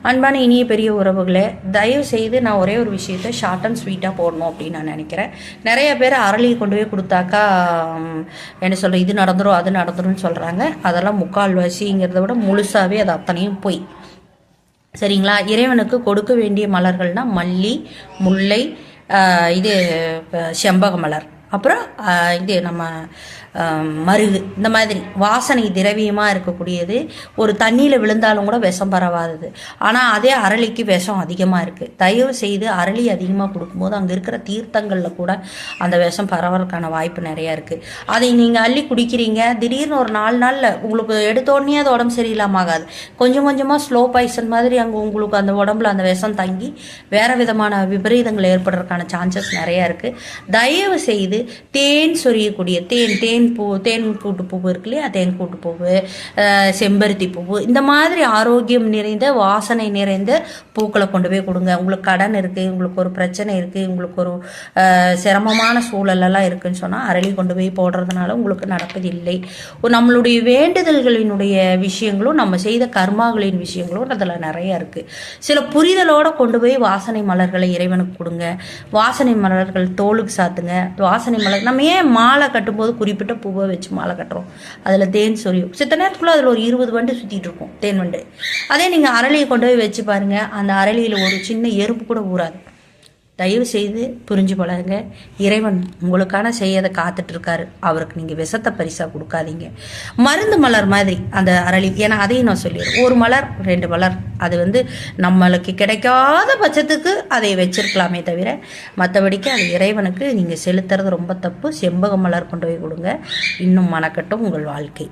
அன்பான இனிய பெரிய உறவுகளே, தயவு செய்து நான் ஒரே ஒரு விஷயத்தை ஷார்ட் அண்ட் ஸ்வீட்டாக போடணும் அப்படின்னு நான் நினைக்கிறேன். நிறைய பேர் அரளியை கொண்டு போய் கொடுத்தாக்கா என்ன சொல்கிற இது நடந்துடும் அது நடந்துரும்னு சொல்கிறாங்க. அதெல்லாம் முக்கால்வாசிங்கிறத விட முழுசாகவே அது அத்தனையும் போய் சரிங்களா. இறைவனுக்கு கொடுக்க வேண்டிய மலர்கள்னால் மல்லி, முல்லை, இது செம்பக மலர், அப்புறம் இது நம்ம மருகு, இந்த மாதிரி வாசனை திரவியமாக இருக்கக்கூடியது. ஒரு தண்ணியில் விழுந்தாலும் கூட விஷம் பரவாதது. ஆனால் அதே அரளிக்கு விஷம் அதிகமாக இருக்குது. தயவு செய்து அரளி அதிகமாக கொடுக்கும்போது அங்கே இருக்கிற தீர்த்தங்களில் கூட அந்த விஷம் பரவறதுக்கான வாய்ப்பு நிறையா இருக்குது. அதை நீங்கள் அள்ளி குடிக்கிறீங்க, திடீர்னு ஒரு 4 நாளில் உங்களுக்கு எடுத்தோடனே அது உடம்பு சரியில்லாமல் ஆகாது. கொஞ்சம் கொஞ்சமாக ஸ்லோ பாய்சன் மாதிரி அங்கே உங்களுக்கு அந்த உடம்புல அந்த விஷம் தங்கி வேறு விதமான விபரீதங்கள் ஏற்படுறதுக்கான சான்சஸ் நிறையா இருக்குது. தயவு செய்து தேன் சொரியக்கூடிய தேன் கூட்டு பூவு இருக்கு இல்லையா, தேன் கூட்டு பூவு, செம்பருத்தி பூவு, இந்த மாதிரி ஆரோக்கியம் நிறைந்த வாசனை நிறைந்த பூக்களை கொண்டு போய் கொடுங்க. உங்களுக்கு கடன் இருக்குது, உங்களுக்கு ஒரு பிரச்சனை இருக்குது, உங்களுக்கு ஒரு சிரமமான சூழலெல்லாம் இருக்குதுன்னு சொன்னால் அரளி கொண்டு போய் போடுறதுனால உங்களுக்கு நடப்பதில்லை. நம்மளுடைய வேண்டுதல்களினுடைய விஷயங்களும் நம்ம செய்த கர்மாக்களின் விஷயங்களும் அதில் நிறைய இருக்குது. சில புரிதலோடு கொண்டு போய் வாசனை மலர்களை இறைவனுக்கு கொடுங்க. வாசனை மலர்கள் தோலுக்கு சாத்துங்க. வாசனை மலர் நம்ம ஏன் மாலை கட்டும்போது குறிப்பிட்ட பூவை வச்சு மாலை கட்டுறோம், அதில் தேன் சொரியும். சித்த நேரத்துக்குள்ள அதில் ஒரு 20 வண்டு சுற்றிட்டு இருக்கும், தேன் வண்டு. அதே நீங்கள் அரளியை கொண்டு போய் வச்சு பாருங்கள், அந்த அரளியில் ஒரு சின்ன எறும்பு கூட ஊறாது. தயவு செய்து புரிஞ்சு பழகுங்க. இறைவன் உங்களுக்கான செய்யதை காத்துட்ருக்காரு. அவருக்கு நீங்கள் விஷத்தை பரிசாக கொடுக்காதீங்க. மருந்து மலர் மாதிரி அந்த அரளி, ஏன்னா அதையும் நான் சொல்லிடுறேன். 1 மலர் 2 மலர் அது நம்மளுக்கு கிடைக்காத பட்சத்துக்கு அதை வச்சிருக்கலாமே தவிர மற்றபடிக்கு அது இறைவனுக்கு நீங்கள் செலுத்துறது ரொம்ப தப்பு. செம்பக மலர் கொண்டு போய் கொடுங்க, இன்னும் மணக்கட்டும் உங்கள் வாழ்க்கை.